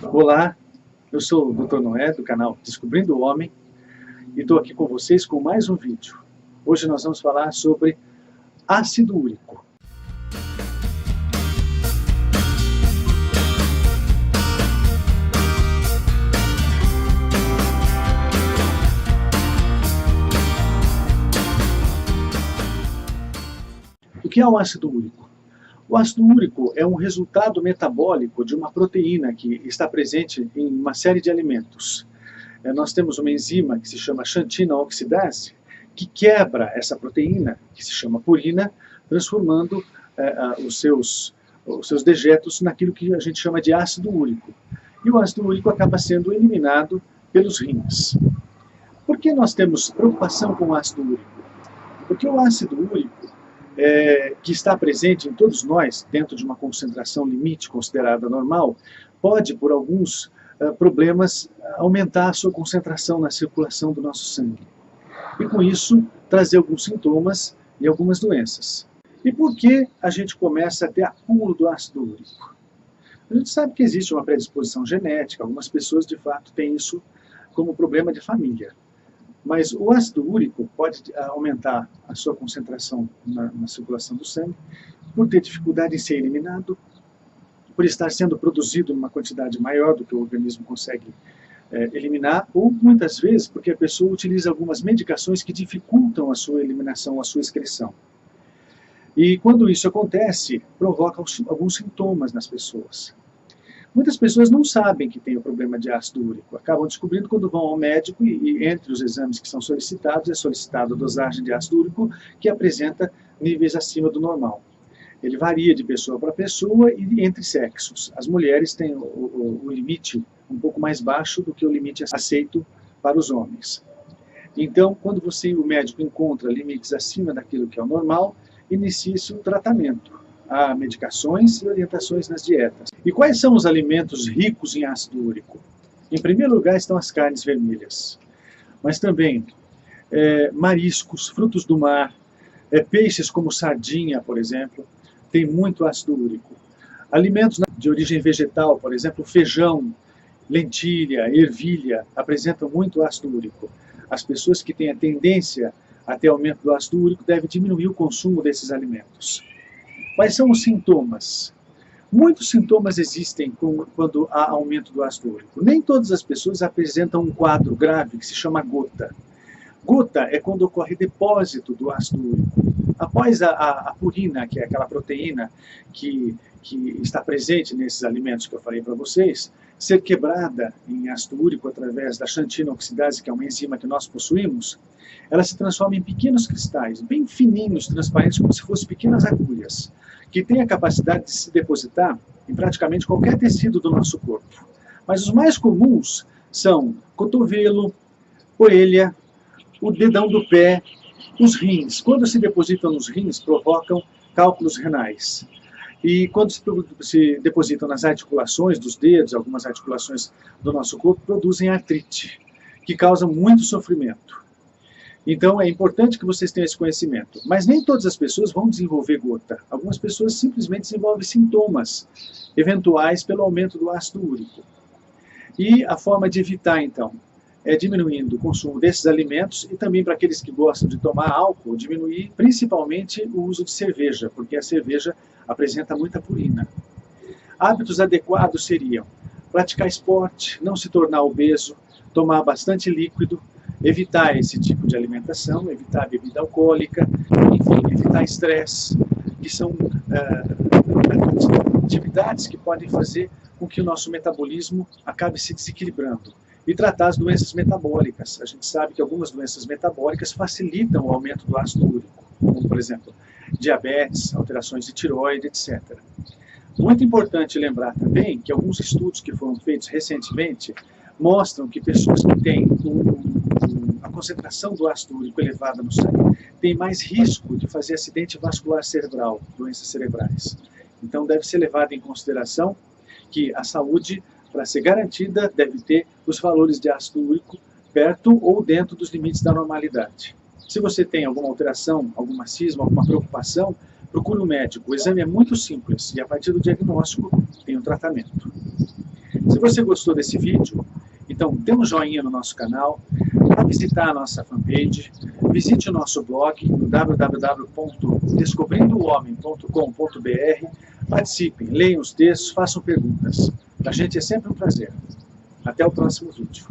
Olá, eu sou o Dr. Noé, do canal Descobrindo o Homem, e estou aqui com vocês com mais um vídeo. Hoje nós vamos falar sobre ácido úrico. O que é o ácido úrico? O ácido úrico é um resultado metabólico de uma proteína que está presente em uma série de alimentos. Nós temos uma enzima que se chama xantina oxidase, que quebra essa proteína, que se chama purina, transformando os seus dejetos naquilo que a gente chama de ácido úrico. E o ácido úrico acaba sendo eliminado pelos rins. Por que nós temos preocupação com o ácido úrico? Porque o ácido úrico, que está presente em todos nós, dentro de uma concentração limite considerada normal, pode, por alguns problemas, aumentar a sua concentração na circulação do nosso sangue. E com isso, trazer alguns sintomas e algumas doenças. E por que a gente começa a ter acúmulo do ácido úrico? A gente sabe que existe uma predisposição genética, algumas pessoas de fato têm isso como problema de família. Mas o ácido úrico pode aumentar a sua concentração na circulação do sangue, por ter dificuldade em ser eliminado, por estar sendo produzido numa quantidade maior do que o organismo consegue eliminar, ou muitas vezes porque a pessoa utiliza algumas medicações que dificultam a sua eliminação, a sua excreção. E quando isso acontece, provoca alguns sintomas nas pessoas. Muitas pessoas não sabem que tem o problema de ácido úrico, acabam descobrindo quando vão ao médico e entre os exames que são solicitados, é solicitada a dosagem de ácido úrico que apresenta níveis acima do normal. Ele varia de pessoa para pessoa e entre sexos. As mulheres têm o limite um pouco mais baixo do que o limite aceito para os homens. Então, quando o médico encontra limites acima daquilo que é o normal, inicia-se o tratamento. Há medicações e orientações nas dietas. E quais são os alimentos ricos em ácido úrico? Em primeiro lugar estão as carnes vermelhas, mas também mariscos, frutos do mar, peixes como sardinha, por exemplo, tem muito ácido úrico. Alimentos de origem vegetal, por exemplo, feijão, lentilha, ervilha, apresentam muito ácido úrico. As pessoas que têm a tendência a ter aumento do ácido úrico devem diminuir o consumo desses alimentos. Quais são os sintomas? Muitos sintomas existem quando há aumento do ácido úrico. Nem todas as pessoas apresentam um quadro grave que se chama gota. Gota é quando ocorre depósito do ácido úrico. Após a purina, que é aquela proteína que está presente nesses alimentos que eu falei para vocês, ser quebrada em ácido úrico através da xantina oxidase, que é uma enzima que nós possuímos, ela se transforma em pequenos cristais, bem fininhos, transparentes, como se fossem pequenas agulhas, que têm a capacidade de se depositar em praticamente qualquer tecido do nosso corpo. Mas os mais comuns são cotovelo, orelha, o dedão do pé, os rins. Quando se depositam nos rins, provocam cálculos renais. E quando se depositam nas articulações dos dedos, algumas articulações do nosso corpo, produzem artrite, que causa muito sofrimento. Então é importante que vocês tenham esse conhecimento. Mas nem todas as pessoas vão desenvolver gota. Algumas pessoas simplesmente desenvolvem sintomas eventuais pelo aumento do ácido úrico. E a forma de evitar, então, é diminuindo o consumo desses alimentos e também para aqueles que gostam de tomar álcool, diminuir principalmente o uso de cerveja, porque a cerveja apresenta muita purina. Hábitos adequados seriam praticar esporte, não se tornar obeso, tomar bastante líquido, evitar esse tipo de alimentação, evitar bebida alcoólica, enfim, evitar estresse, que são atividades que podem fazer com que o nosso metabolismo acabe se desequilibrando. E tratar as doenças metabólicas. A gente sabe que algumas doenças metabólicas facilitam o aumento do ácido úrico, como, por exemplo, diabetes, alterações de tireoide, etc. Muito importante lembrar também que alguns estudos que foram feitos recentemente mostram que pessoas que têm a concentração do ácido úrico elevada no sangue têm mais risco de fazer acidente vascular cerebral, doenças cerebrais. Então deve ser levado em consideração que a saúde, para ser garantida, deve ter os valores de ácido úrico perto ou dentro dos limites da normalidade. Se você tem alguma alteração, alguma cisma, alguma preocupação, procure um médico. O exame é muito simples e a partir do diagnóstico tem um tratamento. Se você gostou desse vídeo, então dê um joinha no nosso canal, vá visitar a nossa fanpage, visite o nosso blog no www.descobrindohomen.com.br, participem, leiam os textos, façam perguntas. Para a gente é sempre um prazer. Até o próximo vídeo.